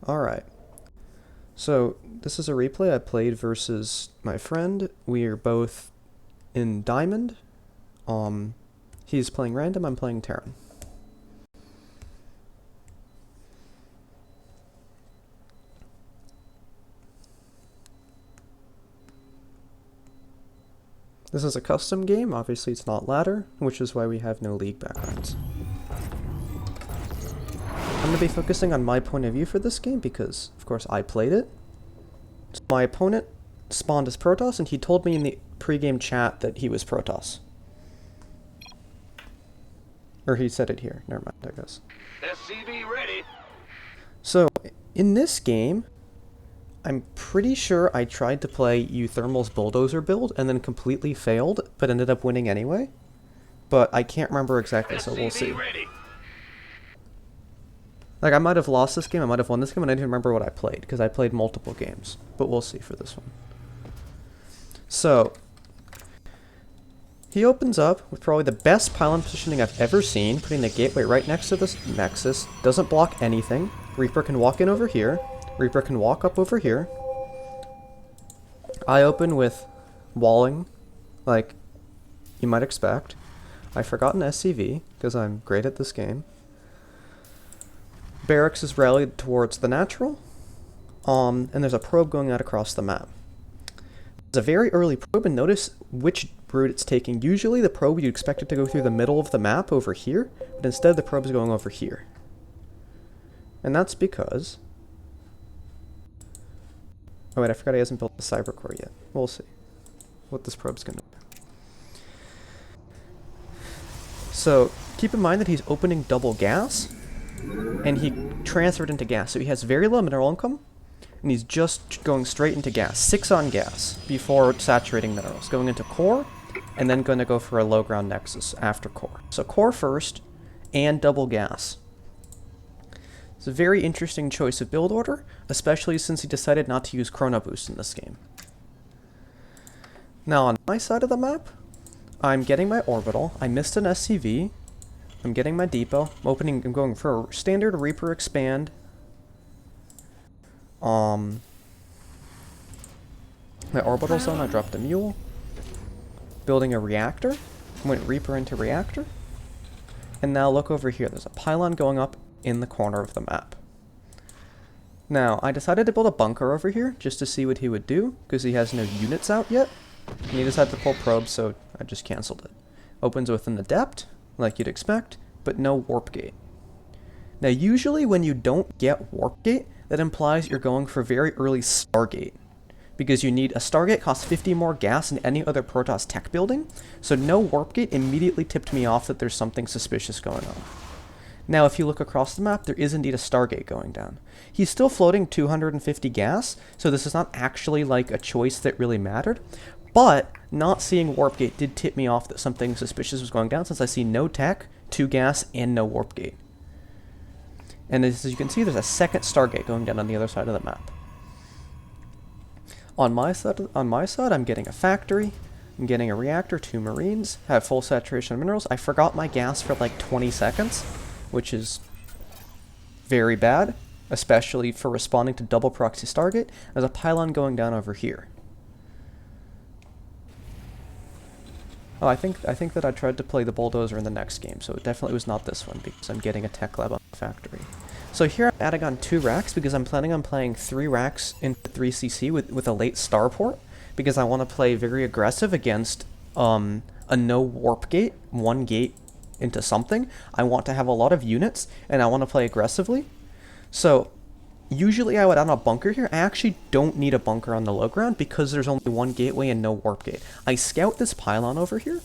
Alright. So, this is a replay I played versus my friend. We are both in Diamond. He's playing Random, I'm playing Terran. This is a custom game, obviously it's not ladder, which is why we have no league backgrounds. I'm going to be focusing on my point of view for this game because, of course, I played it. So my opponent spawned as Protoss, and he told me in the pre-game chat that he was Protoss. Or he said it here. Never mind, I guess. SCV ready. So, in this game, I'm pretty sure I tried to play Euthermal's Bulldozer build and then completely failed, but ended up winning anyway. But I can't remember exactly, so we'll see. Ready. Like, I might have lost this game, I might have won this game, and I didn't remember what I played, because I played multiple games. But we'll see for this one. So, he opens up with probably the best pylon positioning I've ever seen, putting the gateway right next to this Nexus. Doesn't block anything. Reaper can walk in over here. Reaper can walk up over here. I open with walling, like you might expect. I forgot an SCV, because I'm great at this game. Barracks is rallied towards the natural, and there's a probe going out across the map. It's a very early probe, and notice which route it's taking. Usually the probe, you'd expect it to go through the middle of the map over here, but instead the probe is going over here. And that's because... Oh wait, I forgot he hasn't built the cyber core yet. We'll see what this probe's gonna do. So, keep in mind that he's opening double gas, and he transferred into gas, so he has very low mineral income, and he's just going straight into gas. 6 on gas before saturating minerals, going into core, and then going to go for a low ground nexus after core. So core first, and double gas. It's a very interesting choice of build order, especially since he decided not to use Chrono Boost in this game. Now on my side of the map, I'm getting my orbital, I missed an SCV, I'm getting my depot, I'm going for a standard Reaper expand. My orbital zone, I dropped a mule. Building a reactor, went Reaper into reactor. And now look over here, there's a pylon going up in the corner of the map. Now, I decided to build a bunker over here, just to see what he would do, because he has no units out yet. And he decided to pull probes, so I just cancelled it. Opens within the depth, like you'd expect, but no warp gate. Now usually when you don't get warp gate, that implies you're going for very early Stargate. Because you need a Stargate costs 50 more gas than any other Protoss tech building, so no warp gate immediately tipped me off that there's something suspicious going on. Now if you look across the map, there is indeed a Stargate going down. He's still floating 250 gas, so this is not actually like a choice that really mattered, but not seeing warp gate did tip me off that something suspicious was going down, since I see no tech, 2 gas, and no warp gate. And as you can see, there's a second Stargate going down on the other side of the map. On my side, I'm getting a factory, I'm getting a reactor, 2 marines, have full saturation of minerals. I forgot my gas for like 20 seconds, which is very bad, especially for responding to double proxy Stargate. There's a pylon going down over here. Oh, I think that I tried to play the bulldozer in the next game, so it definitely was not this one, because I'm getting a tech lab on the factory. So here I'm adding on 2 racks, because I'm planning on playing 3 racks into 3CC with a late starport, because I want to play very aggressive against a no warp gate, 1 gate into something. I want to have a lot of units, and I want to play aggressively. So usually I would add a bunker here. I actually don't need a bunker on the low ground because there's only 1 gateway and no warp gate. I scout this pylon over here,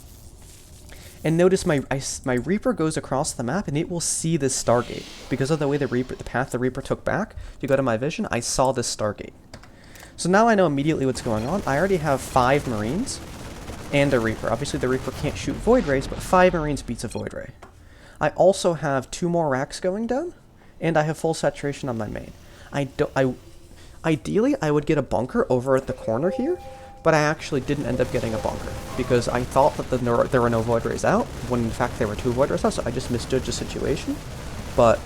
and notice my Reaper goes across the map and it will see this Stargate. Because of the way the path the Reaper took back, if you go to my vision, I saw this Stargate. So now I know immediately what's going on. I already have 5 Marines and a Reaper. Obviously the Reaper can't shoot Void Rays, but 5 Marines beats a Void Ray. I also have 2 more racks going down, and I have full saturation on my main. Ideally, I would get a bunker over at the corner here, but I actually didn't end up getting a bunker, because I thought that there were no Void Rays out, when in fact there were 2 Void Rays out, so I just misjudged the situation. But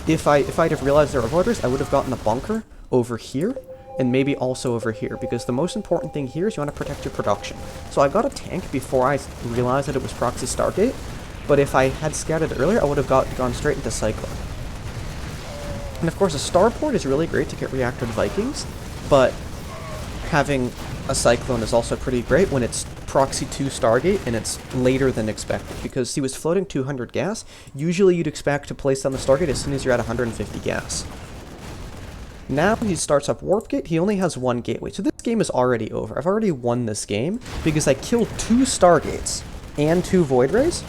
if I'd have realized there were avoiders, I would have gotten a bunker over here, and maybe also over here, because the most important thing here is you want to protect your production. So I got a tank before I realized that it was Proxy Stargate, but if I had scouted earlier, I would have gone straight into Cyclone. And of course, a starport is really great to get reactored Vikings, but having a Cyclone is also pretty great when it's Proxy 2 Stargate and it's later than expected, because he was floating 200 gas. Usually you'd expect to place down the Stargate as soon as you're at 150 gas. Now he starts up Warp Gate. He only has one gateway, so this game is already over. I've already won this game because I killed 2 Stargates and 2 Void Rays.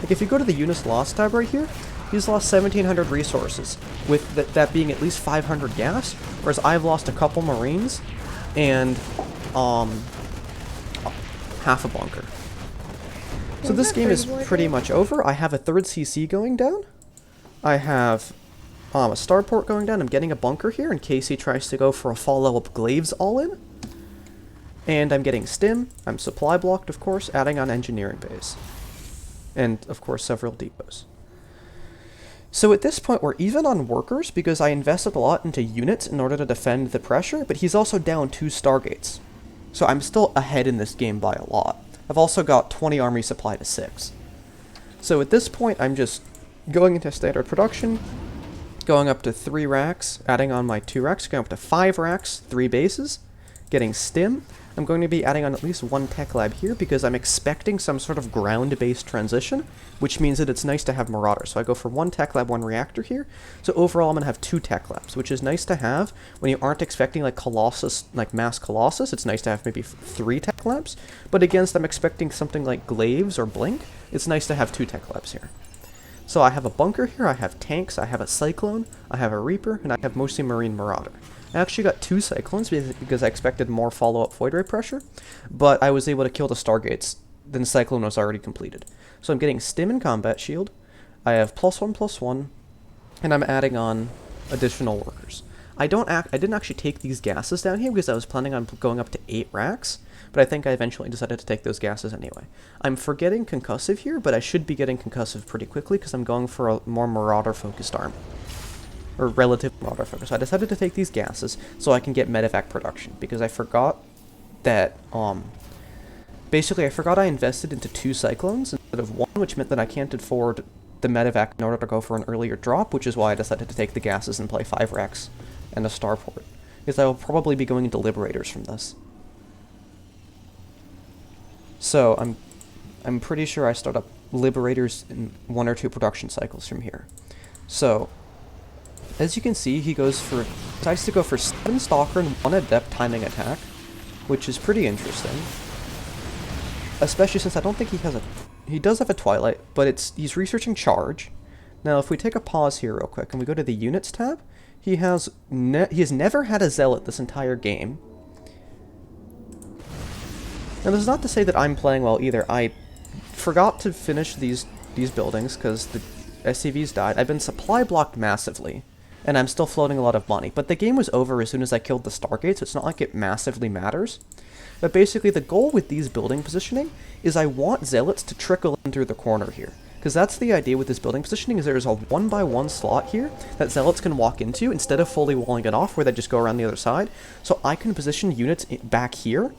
Like, if you go to the Units Lost tab right here, he's lost 1,700 resources, with that being at least 500 gas, whereas I've lost a couple Marines and half a bunker. So this game is pretty much over. I have a 3rd CC going down. I have a starport going down. I'm getting a bunker here in case he tries to go for a follow-up Glaives all-in. And I'm getting stim. I'm supply blocked, of course, adding on engineering base. And, of course, several depots. So at this point, we're even on workers because I invested a lot into units in order to defend the pressure, but he's also down 2 Stargates. So I'm still ahead in this game by a lot. I've also got 20 army supply to 6. So at this point, I'm just going into standard production, going up to 3 racks, adding on my 2 racks, going up to 5 racks, 3 bases, getting stim. I'm going to be adding on at least 1 tech lab here because I'm expecting some sort of ground-based transition, which means that it's nice to have Marauder. So I go for 1 tech lab, 1 reactor here. So overall, I'm going to have 2 tech labs, which is nice to have when you aren't expecting like Colossus, like mass Colossus. It's nice to have maybe 3 tech labs. But against, I'm expecting something like Glaives or Blink. It's nice to have 2 tech labs here. So I have a bunker here, I have tanks, I have a Cyclone, I have a Reaper, and I have mostly Marine Marauder. I actually got 2 Cyclones because I expected more follow-up Void Ray pressure, but I was able to kill the Stargates. Then Cyclone was already completed. So I'm getting Stim and Combat Shield, I have +1/+1, and I'm adding on additional workers. I didn't actually take these gases down here because I was planning on going up to 8 racks, but I think I eventually decided to take those gases anyway. I'm forgetting Concussive here, but I should be getting Concussive pretty quickly because I'm going for a more Marauder-focused army. Or relative Marauder focus. So I decided to take these gases so I can get medevac production, because I forgot that, basically I forgot I invested into 2 Cyclones instead of 1, which meant that I can't afford the medevac in order to go for an earlier drop, which is why I decided to take the gases and play 5 racks and a starport, because I will probably be going into Liberators from this. So I'm pretty sure I start up Liberators in 1 or 2 production cycles from here. So as you can see, he decides to go for 7 Stalker and 1 Adept timing attack, which is pretty interesting. Especially since I don't think he does have a Twilight, but he's researching Charge. Now, if we take a pause here real quick and we go to the Units tab, he has never had a Zealot this entire game. Now, this is not to say that I'm playing well either. I forgot to finish these buildings because the SCVs died. I've been supply blocked massively, and I'm still floating a lot of money. But the game was over as soon as I killed the Stargate, so it's not like it massively matters. But basically, the goal with these building positioning is I want Zealots to trickle in through the corner here. Because that's the idea with this building positioning, is there's a 1x1 slot here that Zealots can walk into instead of fully walling it off where they just go around the other side. So I can position units back here,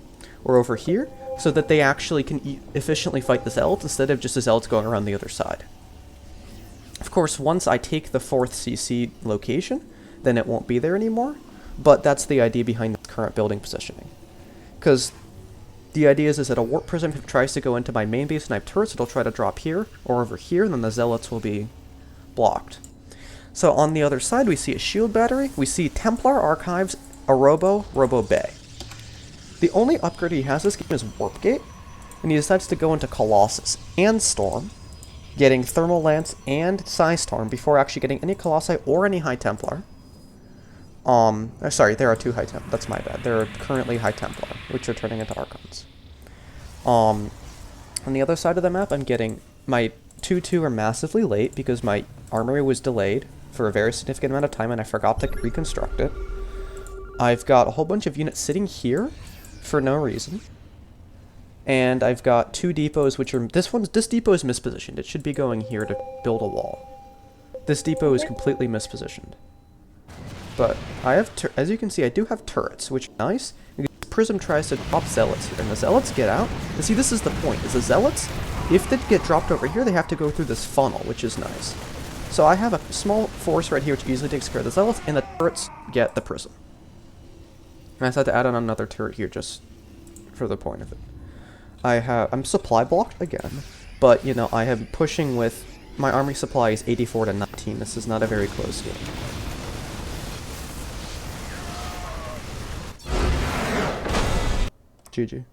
or over here, so that they actually can efficiently fight the Zealots instead of just the Zealots going around the other side. Of course, once I take the 4th CC location, then it won't be there anymore, but that's the idea behind the current building positioning. Because the idea is that a Warp Prism, if it tries to go into my main base and I have turrets, it'll try to drop here or over here, and then the Zealots will be blocked. So on the other side, we see a Shield Battery, we see Templar Archives, a Robo Bay. The only upgrade he has this game is Warp Gate, and he decides to go into Colossus and Storm, getting Thermal Lance and Psystorm before actually getting any Colossi or any High Templar. Sorry, there are 2 High Templar. That's my bad. There are currently High Templar, which are turning into Archons. On the other side of the map, I'm getting my 2-2 are massively late because my armory was delayed for a very significant amount of time and I forgot to reconstruct it. I've got a whole bunch of units sitting here for no reason. And I've got 2 depots, which are... This depot is mispositioned. It should be going here to build a wall. This depot is completely mispositioned. But I have, as you can see, I do have turrets, which is nice. Prism tries to drop zealots here, and the zealots get out. And see, this is the point, is the zealots, if they get dropped over here, they have to go through this funnel, which is nice. So I have a small force right here which easily takes care of the zealots, and the turrets get the prism. And I just had to add on another turret here just for the point of it. I'm supply blocked again, but, you know, I am pushing with, my army supply is 84 to 19. This is not a very close game. GG.